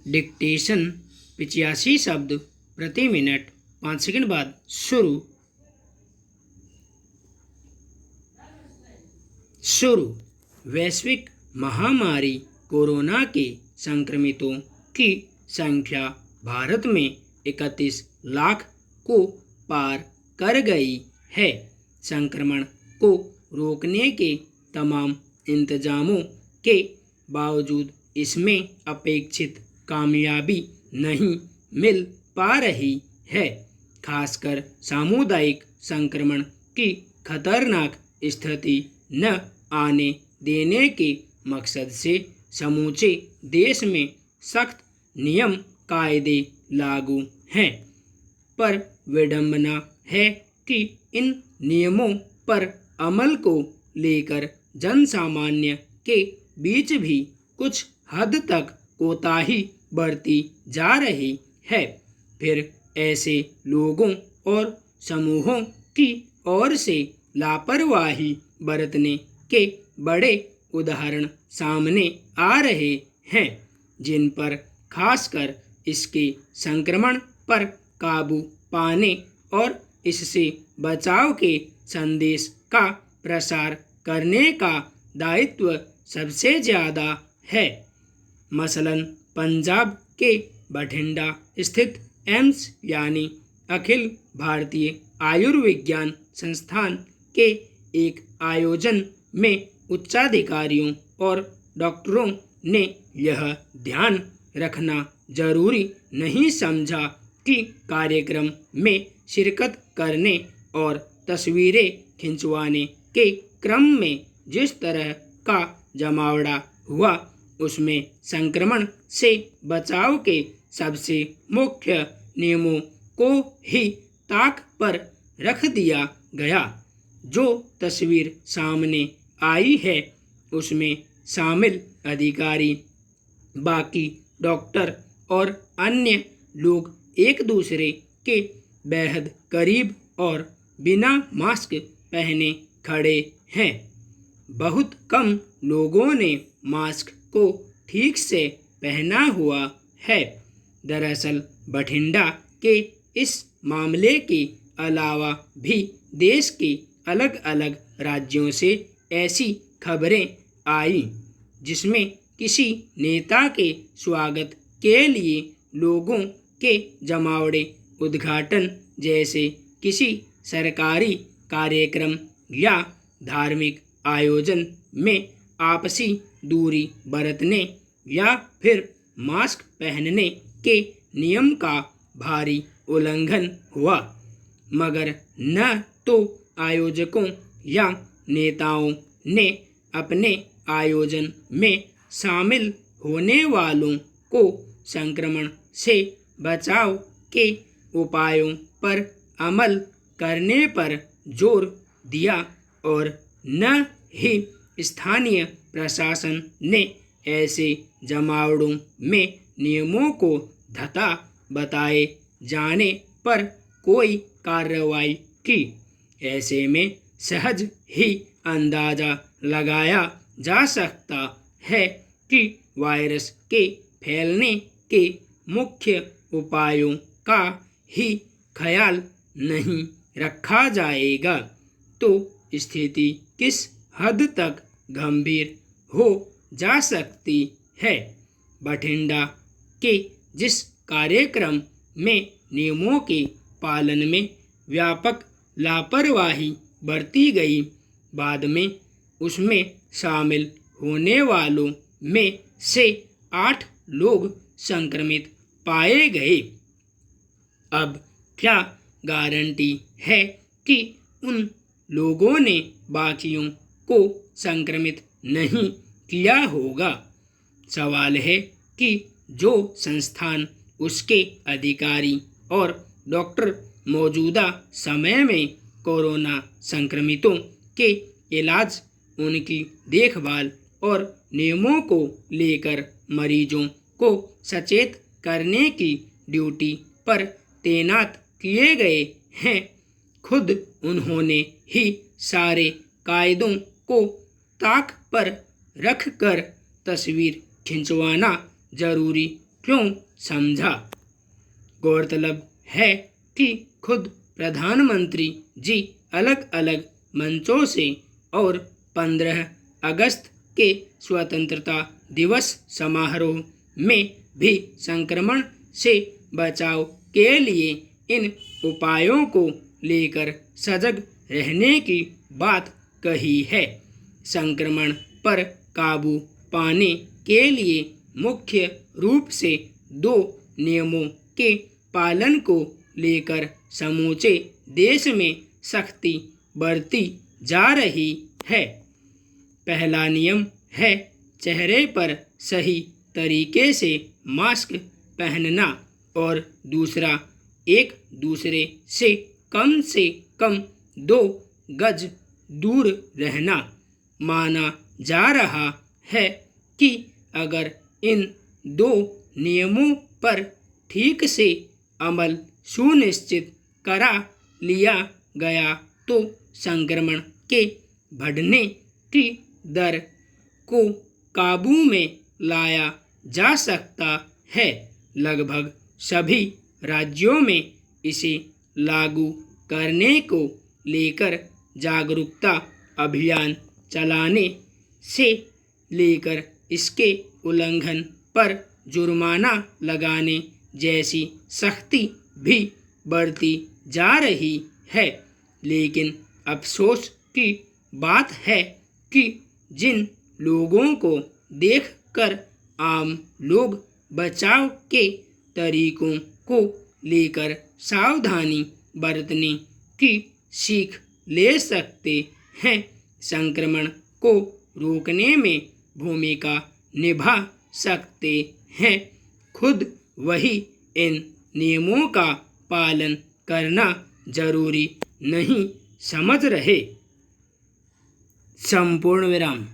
Dictation 85 शब्द प्रति minute. 5 second बाद शुरू। वैश्विक महामारी कोरोना के संक्रमितों की संख्या भारत में 31 लाख को पार कर गई है। संक्रमण को रोकने के तमाम इंतजामों के बावजूद इसमें अपेक्षित कामयाबी नहीं मिल पा रही है। खासकर सामुदायिक संक्रमण की खतरनाक स्थिति न आने देने के मकसद से समूचे देश में सख्त नियम कायदे लागू हैं, पर विडंबना है कि इन नियमों पर अमल को लेकर जनसामान्य के बीच भी कुछ हद तक कोताही बरती जा रही है। फिर ऐसे लोगों और समूहों की ओर से लापरवाही बरतने के बड़े उदाहरण सामने आ रहे हैं, जिन पर खासकर इसके संक्रमण पर काबू पाने और इससे बचाव के संदेश का प्रसार करने का दायित्व सबसे ज़्यादा है। मसलन पंजाब के बठिंडा स्थित एम्स यानी अखिल भारतीय आयुर्विज्ञान संस्थान के एक आयोजन में उच्चाधिकारियों और डॉक्टरों ने यह ध्यान रखना जरूरी नहीं समझा कि कार्यक्रम में शिरकत करने और तस्वीरें खिंचवाने के क्रम में जिस तरह का जमावड़ा हुआ, उसमें संक्रमण से बचाव के सबसे मुख्य नियमों को ही ताक पर रख दिया गया। जो तस्वीर सामने आई है उसमें शामिल अधिकारी, बाकी डॉक्टर और अन्य लोग एक दूसरे के बेहद करीब और बिना मास्क पहने खड़े हैं। बहुत कम लोगों ने मास्क को ठीक से पहना हुआ है। दरअसल बठिंडा के इस मामले के अलावा भी देश के अलग अलग राज्यों से ऐसी खबरें आई जिसमें किसी नेता के स्वागत के लिए लोगों के जमावड़े उद्घाटन जैसे किसी सरकारी कार्यक्रम या धार्मिक आयोजन में आपसी दूरी बरतने या फिर मास्क पहनने के नियम का भारी उल्लंघन हुआ, मगर न तो आयोजकों या नेताओं ने अपने आयोजन में शामिल होने वालों को संक्रमण से बचाव के उपायों पर अमल करने पर जोर दिया और न ही स्थानीय प्रशासन ने ऐसे जमावड़ों में नियमों को धता बताए जाने पर कोई कार्रवाई की। ऐसे में सहज ही अंदाजा लगाया जा सकता है कि वायरस के फैलने के मुख्य उपायों का ही ख्याल नहीं रखा जाएगा तो स्थिति किस हद तक गंभीर हो जा सकती है। बठिंडा के जिस कार्यक्रम में नियमों के पालन में व्यापक लापरवाही बरती गई, बाद में उसमें शामिल होने वालों में से 8 लोग संक्रमित पाए गए। अब क्या गारंटी है कि उन लोगों ने बाकियों को संक्रमित नहीं किया होगा? सवाल है कि जो संस्थान, उसके अधिकारी और डॉक्टर मौजूदा समय में कोरोना संक्रमितों के इलाज, उनकी देखभाल और नियमों को लेकर मरीजों को सचेत करने की ड्यूटी पर तैनात किए गए हैं, खुद उन्होंने ही सारे कायदों को ताक पर रखकर तस्वीर खिंचवाना जरूरी क्यों समझा। गौरतलब है कि खुद प्रधानमंत्री जी अलग अलग मंचों से और 15 अगस्त के स्वतंत्रता दिवस समारोह में भी संक्रमण से बचाव के लिए इन उपायों को लेकर सजग रहने की बात कही है। संक्रमण पर काबू पाने के लिए मुख्य रूप से 2 नियमों के पालन को लेकर समूचे देश में सख्ती बरती जा रही है। पहला नियम है चेहरे पर सही तरीके से मास्क पहनना और दूसरा एक दूसरे से कम 2 गज दूर रहना। माना जा रहा है कि अगर इन 2 नियमों पर ठीक से अमल सुनिश्चित करा लिया गया तो संक्रमण के बढ़ने की दर को काबू में लाया जा सकता है। लगभग सभी राज्यों में इसे लागू करने को लेकर जागरूकता अभियान चलाने से लेकर इसके उल्लंघन पर जुर्माना लगाने जैसी सख्ती भी बढ़ती जा रही है। लेकिन अफसोस की बात है कि जिन लोगों को देखकर आम लोग बचाव के तरीकों को लेकर सावधानी बरतने की सीख ले सकते हैं, संक्रमण को रोकने में भूमिका निभा सकते हैं, खुद वही इन नियमों का पालन करना जरूरी नहीं समझ रहे। संपूर्ण विराम।